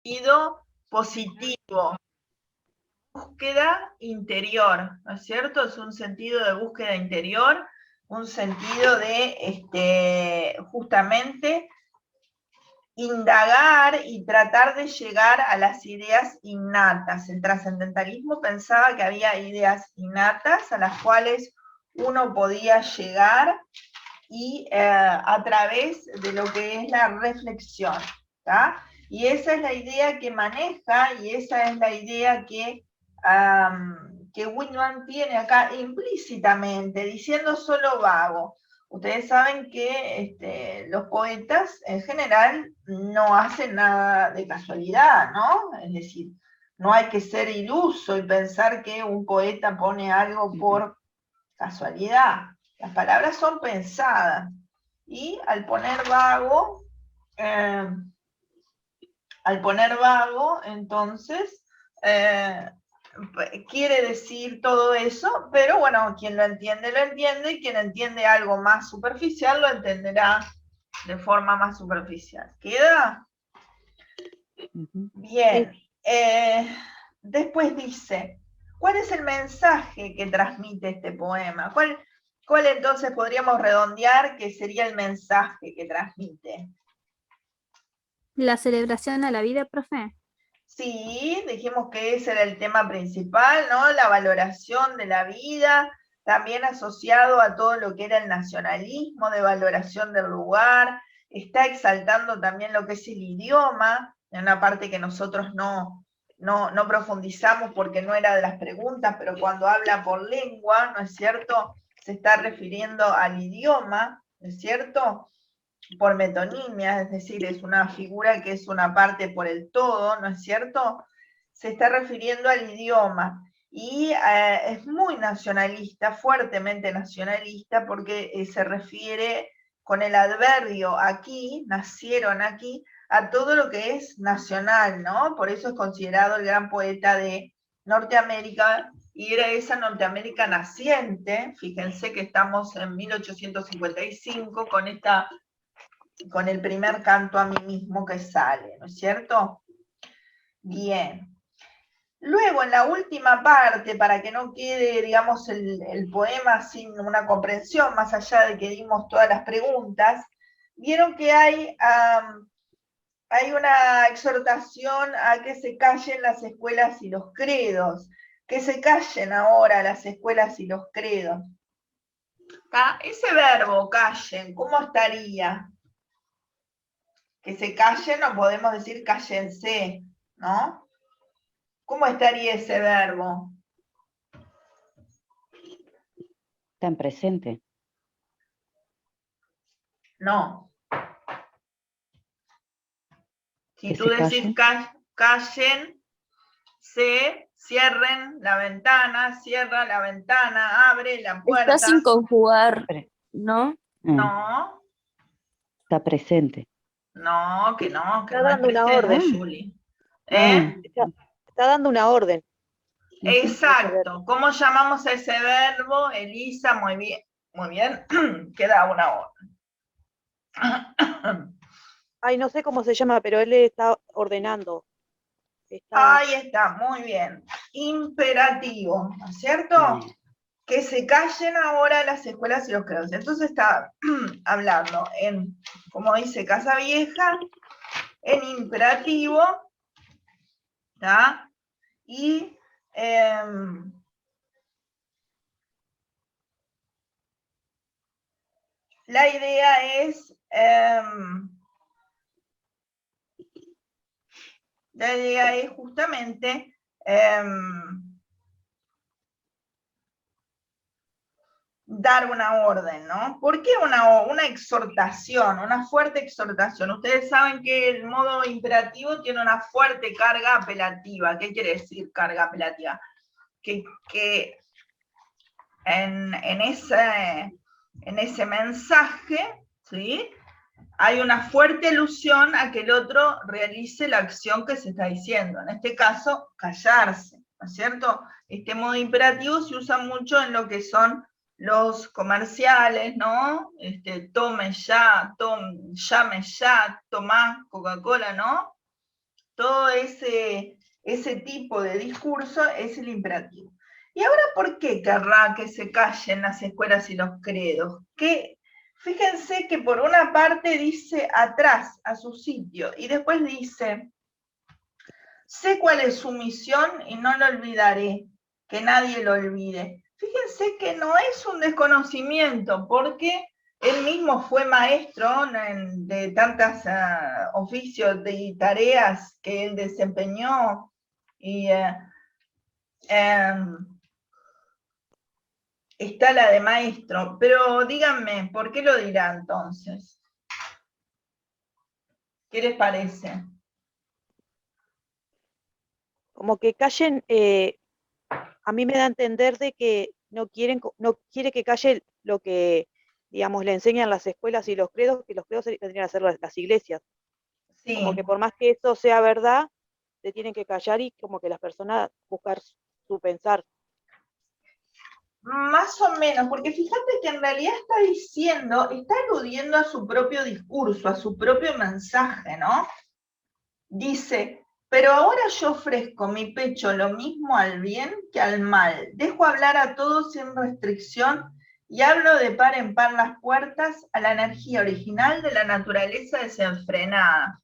sentido positivo, búsqueda interior, ¿no es cierto? Es un sentido de búsqueda interior, un sentido de justamente indagar y tratar de llegar a las ideas innatas. El trascendentalismo pensaba que había ideas innatas a las cuales uno podía llegar y a través de lo que es la reflexión, ¿tá? Y esa es la idea que maneja y esa es la idea que Whitman tiene acá implícitamente, diciendo solo vago. Ustedes saben que los poetas en general no hacen nada de casualidad, ¿no? Es decir, no hay que ser iluso y pensar que un poeta pone algo por casualidad. Las palabras son pensadas. Y al poner vago, entonces, quiere decir todo eso, pero bueno, quien lo entiende, y quien entiende algo más superficial lo entenderá de forma más superficial. ¿Queda? Bien. Después dice, ¿cuál es el mensaje que transmite este poema? ¿Cuál entonces podríamos redondear que sería el mensaje que transmite? La celebración a la vida, profe. Sí, dijimos que ese era el tema principal, ¿no? La valoración de la vida, también asociado a todo lo que era el nacionalismo, de valoración del lugar, está exaltando también lo que es el idioma, en una parte que nosotros no profundizamos porque no era de las preguntas, pero cuando habla por lengua, ¿no es cierto? Se está refiriendo al idioma, ¿no es cierto? Por metonimia, es decir, es una figura que es una parte por el todo, ¿no es cierto? Se está refiriendo al idioma y es muy nacionalista, fuertemente nacionalista, porque se refiere con el adverbio aquí, nacieron aquí, a todo lo que es nacional, ¿no? Por eso es considerado el gran poeta de Norteamérica, y era esa Norteamérica naciente. Fíjense que estamos en 1855 con el primer canto a mí mismo que sale, ¿no es cierto? Bien. Luego, en la última parte, para que no quede, digamos, el poema sin una comprensión, más allá de que dimos todas las preguntas, vieron que hay una exhortación a que se callen las escuelas y los credos, que se callen ahora las escuelas y los credos. ¿Está? Ese verbo, callen, ¿cómo estaría? Que se callen, no podemos decir cállense, ¿no? ¿Cómo estaría ese verbo? Está en presente. No. Si ¿Que tú se decís callen, se cierren la ventana, cierra la ventana, abre la puerta. Está sin conjugar, ¿no? No, Está presente. no, que no Está es dando una presente, orden. Julie. ¿Eh? Está dando una orden. Exacto. ¿Cómo llamamos a ese verbo, Elisa? Muy bien, muy bien. Queda una orden. Ay, no sé cómo se llama, pero él está ordenando. Ahí está, muy bien. Imperativo, ¿no es cierto? Que se callen ahora las escuelas y los credos. Entonces está hablando en, como dice Casa Vieja, en imperativo, ¿tá? Y la idea es justamente dar una orden, ¿no? ¿Por qué una exhortación, una fuerte exhortación? Ustedes saben que el modo imperativo tiene una fuerte carga apelativa. ¿Qué quiere decir carga apelativa? Que en ese mensaje, ¿sí? Hay una fuerte alusión a que el otro realice la acción que se está diciendo. En este caso, callarse, ¿no es cierto? Este modo imperativo se usa mucho en lo que son los comerciales, ¿no? Tome ya, llame ya, tomá Coca-Cola, ¿no? todo ese tipo de discurso es el imperativo. ¿Y ahora por qué querrá que se callen las escuelas y los credos? Que fíjense que por una parte dice atrás, a su sitio, y después dice, sé cuál es su misión y no lo olvidaré, que nadie lo olvide. Fíjense que no es un desconocimiento, porque él mismo fue maestro de tantos oficios y tareas que él desempeñó, y está la de maestro, pero díganme, ¿por qué lo dirá entonces? ¿Qué les parece? Como que callen, a mí me da a entender de que no quiere que calle lo que, digamos, le enseñan las escuelas y los credos, que los credos tendrían que hacer las iglesias. Como Sí, que por más que eso sea verdad, se tienen que callar y como que las personas buscar su pensar. más o menos, porque fíjate que en realidad está diciendo, está aludiendo a su propio discurso, a su propio mensaje, ¿no? Dice, pero ahora yo ofrezco mi pecho lo mismo al bien que al mal. Dejo hablar a todos sin restricción y abro de par en par las puertas a la energía original de la naturaleza desenfrenada.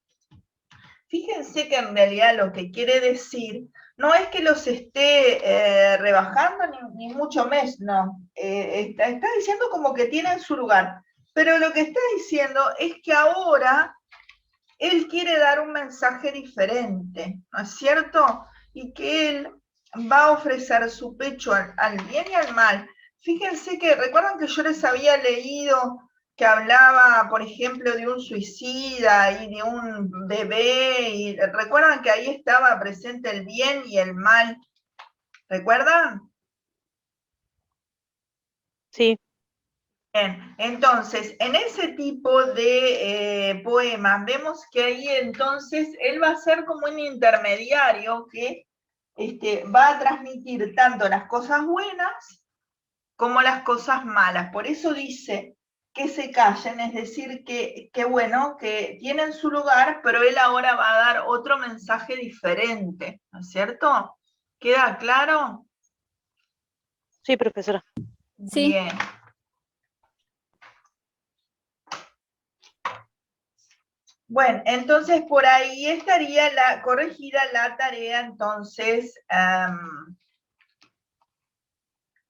Fíjense que en realidad lo que quiere decir no es que los esté rebajando ni mucho menos, no. Está diciendo como que tienen su lugar, pero lo que está diciendo es que ahora él quiere dar un mensaje diferente, ¿no es cierto? Y que él va a ofrecer su pecho al bien y al mal. Fíjense que, recuerdan que yo les había leído que hablaba, por ejemplo, de un suicida y de un bebé, y recuerdan que ahí estaba presente el bien y el mal. ¿Recuerdan? Sí, Bien, entonces, en ese tipo de poemas, vemos que ahí entonces él va a ser como un intermediario que va a transmitir tanto las cosas buenas como las cosas malas. Por eso dice que se callen, es decir, que bueno, que tienen su lugar, pero él ahora va a dar otro mensaje diferente, ¿no es cierto? ¿Queda claro? sí, profesora. Sí, Bien. Bueno, entonces por ahí estaría corregida la tarea, entonces,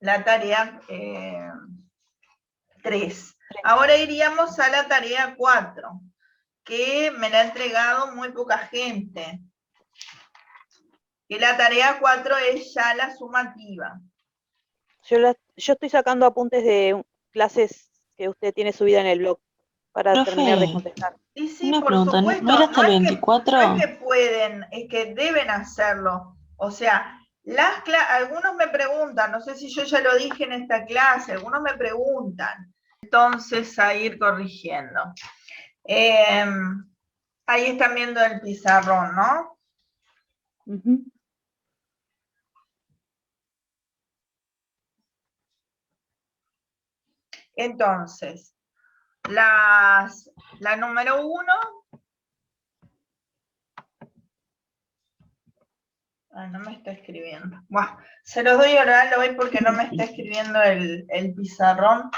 la tarea 3. Ahora iríamos a la tarea 4, que me la ha entregado muy poca gente. Que la tarea 4 es ya la sumativa. Yo estoy sacando apuntes de clases que usted tiene subida en el blog para terminar de Profe, contestar. Y sí, una por pregunta, supuesto, ¿no era hasta el 24? no es que pueden, es que deben hacerlo. O sea, algunos me preguntan, no sé si yo ya lo dije en esta clase, algunos me preguntan, entonces a ir corrigiendo. Ahí están viendo el pizarrón, ¿no? Ujú. Entonces, la número 1, no me está escribiendo. Buah, se los doy ahora, lo voy porque no me está escribiendo el pizarrón.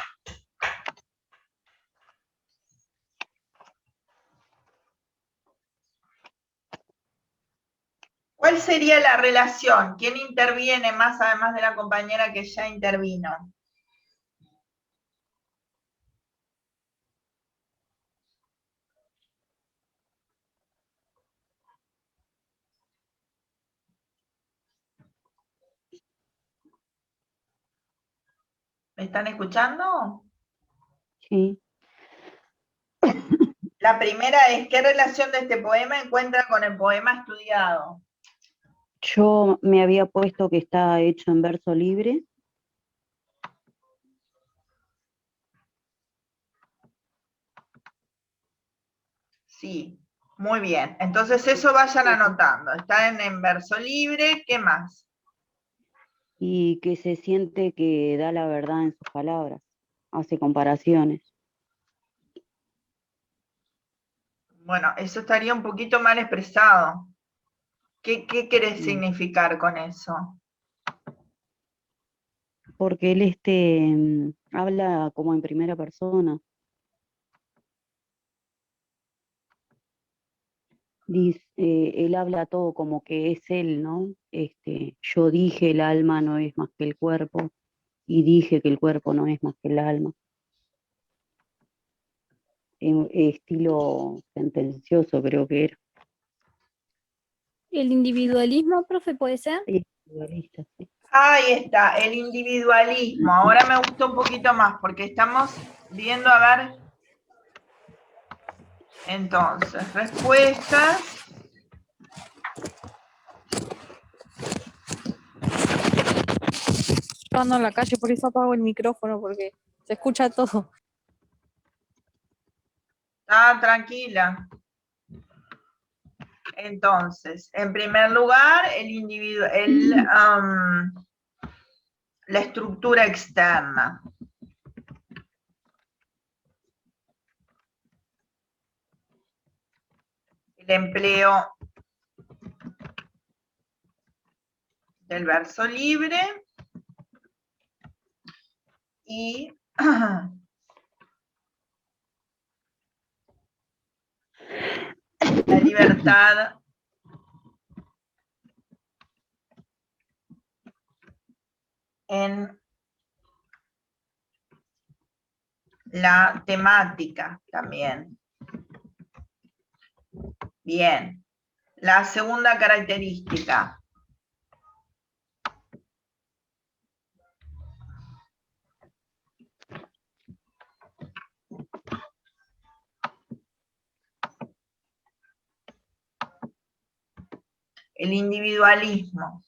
¿Cuál sería la relación? ¿Quién interviene más además de la compañera que ya intervino? ¿Me están escuchando? Sí. La primera es, ¿qué relación de este poema encuentra con el poema estudiado? Yo me había puesto que está hecho en verso libre. Sí, muy bien. Entonces eso vayan anotando. Está en verso libre, ¿qué más? Y que se siente que da la verdad en sus palabras, hace comparaciones. Bueno, eso estaría un poquito mal expresado. ¿Qué querés No, significar con eso? porque él habla como en primera persona. Dice, él habla todo como que es él, ¿no? Yo dije el alma no es más que el cuerpo y dije que el cuerpo no es más que el alma. Estilo sentencioso creo que era. El individualismo, profe, ¿puede ser? Individualista, sí. Ahí está, el individualismo. Ahora me gustó un poquito más porque estamos viendo, a ver, entonces, respuestas. Yo ando en la calle, por eso apago el micrófono, porque se escucha todo. Ah, tranquila. Entonces, en primer lugar, la estructura externa. El empleo del verso libre y la libertad en la temática también. Bien. La segunda característica. El individualismo.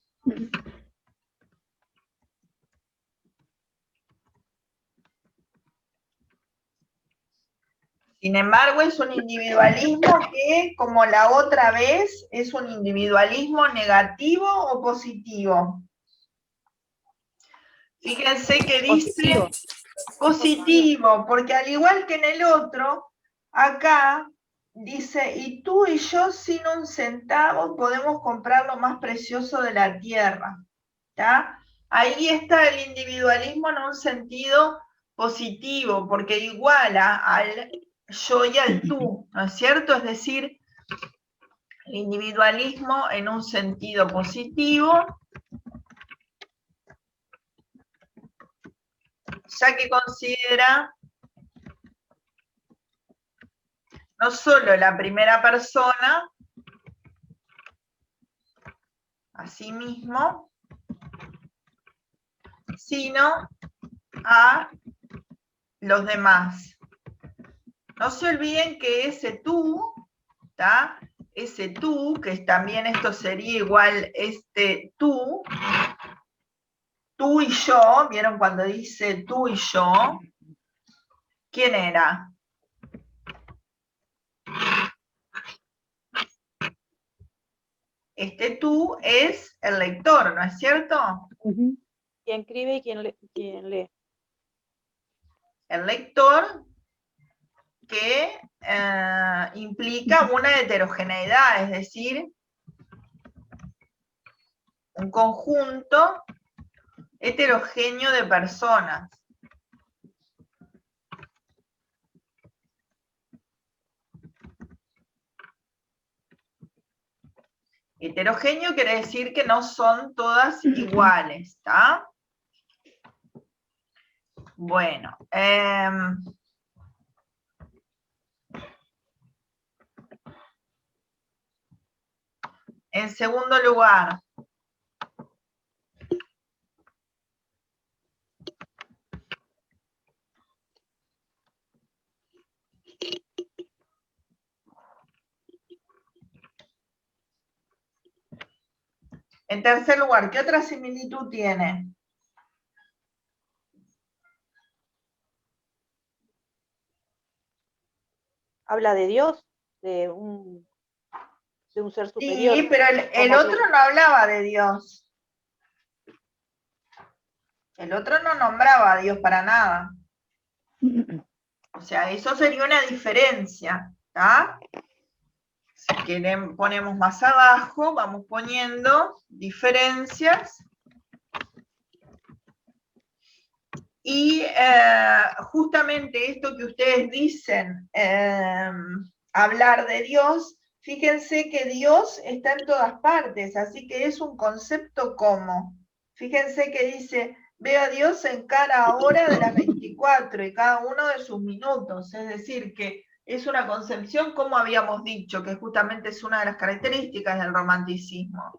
Sin embargo, es un individualismo que, como la otra vez, es un individualismo negativo o positivo. Fíjense que dice positivo, porque al igual que en el otro, acá dice, y tú y yo sin un centavo podemos comprar lo más precioso de la tierra. ¿Ya? Ahí está el individualismo en un sentido positivo, porque iguala al yo y al tú, ¿no es cierto? Es decir, el individualismo en un sentido positivo, ya que considera no solo la primera persona, a sí mismo, sino a los demás. No se olviden que ese tú, ¿tá? Ese tú, que también esto sería igual tú y yo, ¿vieron cuando dice tú y yo? ¿Quién era? Este tú es el lector, ¿no es cierto? Quien escribe y quien lee. El lector que implica una heterogeneidad, es decir, un conjunto heterogéneo de personas. Heterogéneo quiere decir que no son todas iguales, ¿está? Bueno, en segundo lugar, en tercer lugar, ¿qué otra similitud tiene? Habla de Dios, de un ser superior. Sí, pero el otro no hablaba de Dios. El otro no nombraba a Dios para nada. O sea, eso sería una diferencia, ¿está? ponemos más abajo, vamos poniendo diferencias. Y justamente esto que ustedes dicen, hablar de Dios, fíjense que Dios está en todas partes, así que es un concepto como, fíjense que dice, veo a Dios en cada hora de las 24 y cada uno de sus minutos, es decir, que es una concepción, como habíamos dicho, que justamente es una de las características del romanticismo.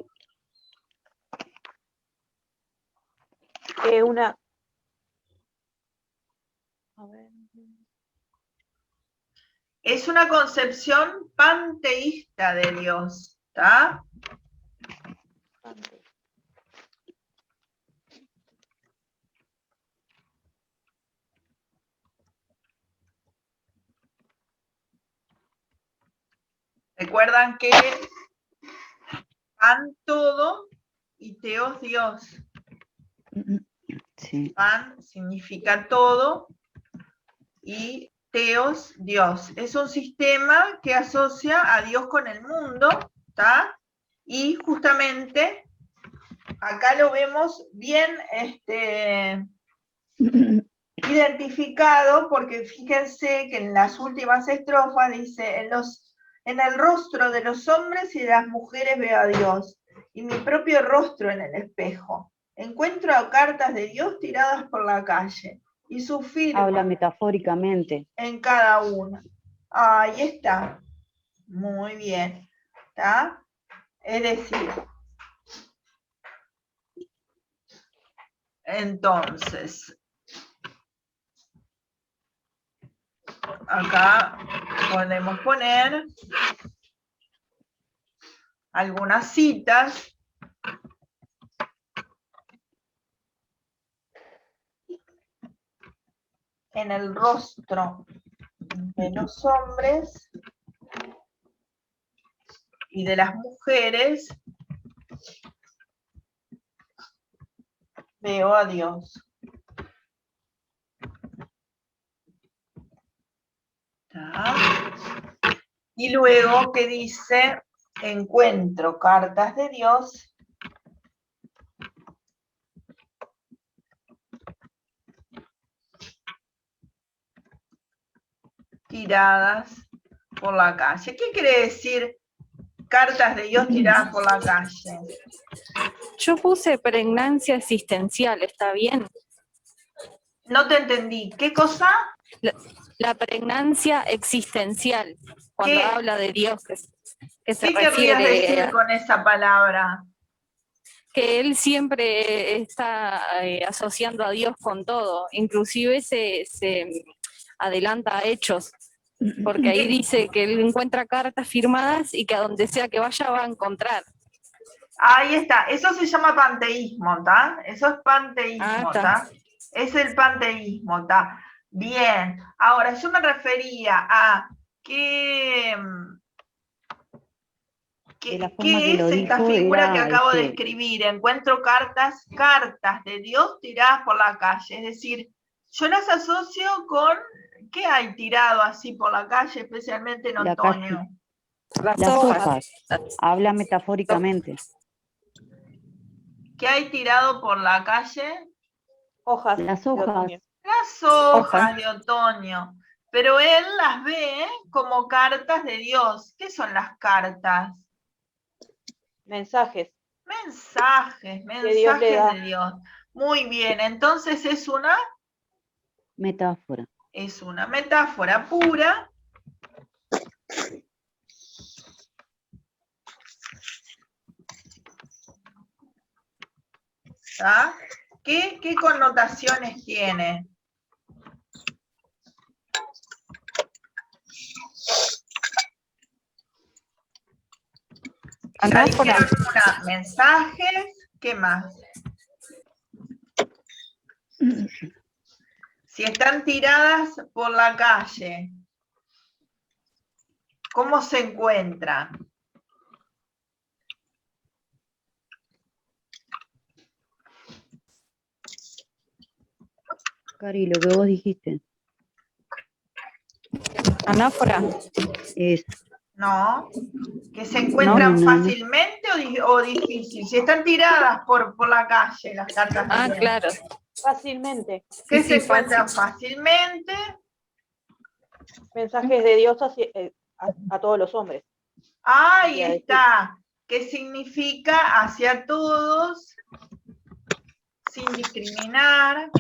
Es una concepción panteísta de Dios, ¿está? Recuerdan que pan todo y teos Dios. Sí. Pan significa todo y teos Dios. Es un sistema que asocia a Dios con el mundo, ¿está? Y justamente acá lo vemos bien identificado, porque fíjense que en las últimas estrofas dice, en el rostro de los hombres y de las mujeres veo a Dios, y mi propio rostro en el espejo. Encuentro cartas de Dios tiradas por la calle, y su firma Habla metafóricamente. en cada una. Ahí está. Muy bien. ¿Está? Es decir, entonces, acá podemos poner algunas citas. En el rostro de los hombres y de las mujeres veo a Dios. ¿Está? Y luego que dice, encuentro cartas de Dios tiradas por la calle. ¿Qué quiere decir cartas de Dios tiradas por la calle? Yo puse pregnancia existencial, ¿está bien? No te entendí. ¿Qué cosa? La pregnancia existencial, cuando ¿Qué? habla de Dios, que se ¿Qué querrías refiere decir con esa palabra? que él siempre está asociando a Dios con todo, inclusive se adelanta a hechos, porque ahí dice que él encuentra cartas firmadas y que a donde sea que vaya va a encontrar. Ahí está, eso se llama panteísmo, ¿está? Eso es panteísmo, ¿está? Es el panteísmo, ¿está? Bien, ahora yo me refería a ¿qué es esta figura que acabo de escribir? Encuentro cartas de Dios tiradas por la calle, es decir, yo las asocio con, ¿qué hay tirado así por la calle, especialmente en otoño? Las hojas. Habla metafóricamente. ¿Qué hay tirado por la calle? Hojas. Las hojas. Las hojas de otoño. Pero él las ve como cartas de Dios. ¿Qué son las cartas? Mensajes. Mensajes de Dios. Muy bien, entonces es una metáfora. Es una metáfora pura. ¿Ah? ¿Qué connotaciones tiene? Ya dijeron una, mensajes, ¿qué más? Si están tiradas por la calle, ¿cómo se encuentran? Cari, lo que vos dijiste. Anáfora. Es. No. ¿Que se encuentran No. fácilmente o difícil? Si están tiradas por la calle las cartas de Ah, Dios. claro. Fácilmente. ¿Que Sí, se sí, encuentran fácil. fácilmente? Mensajes de Dios a todos los hombres. Ahí Quería decir. está. ¿Qué significa hacia todos, sin discriminar?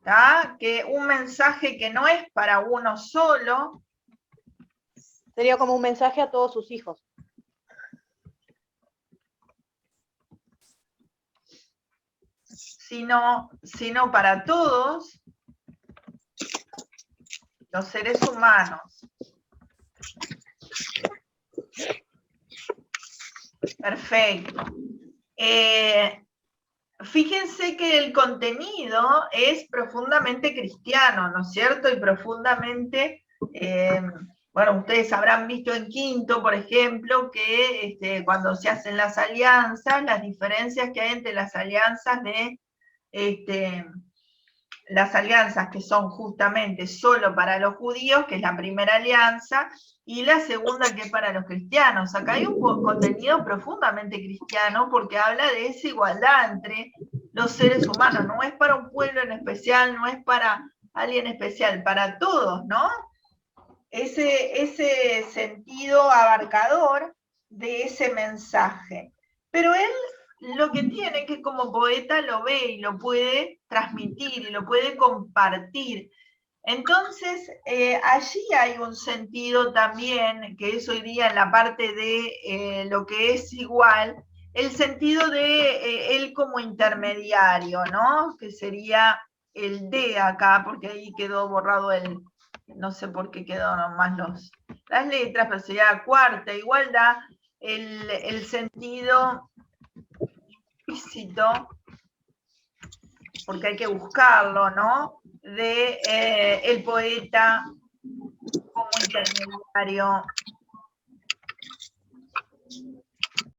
¿Tá? Que un mensaje que no es para uno solo, Sería como un mensaje a todos sus hijos. sino para todos los seres humanos. Perfecto. Fíjense que el contenido es profundamente cristiano, ¿no es cierto? Y profundamente, bueno, ustedes habrán visto en quinto, por ejemplo, que cuando se hacen las alianzas, las diferencias que hay entre las alianzas las alianzas que son justamente solo para los judíos, que es la primera alianza, y la segunda que es para los cristianos. Acá hay un contenido profundamente cristiano porque habla de esa igualdad entre los seres humanos. No es para un pueblo en especial, no es para alguien especial, para todos, ¿no? Ese sentido abarcador de ese mensaje. Pero él lo que tiene que como poeta lo ve y lo puede transmitir y lo puede compartir. Entonces, allí hay un sentido también, que es hoy día en la parte de lo que es igual, el sentido de él como intermediario, ¿no? Que sería el de acá, porque ahí quedó borrado no sé por qué quedó nomás las letras, pero sería cuarta igualdad, el sentido explícito, porque hay que buscarlo, ¿no? De el poeta como intermediario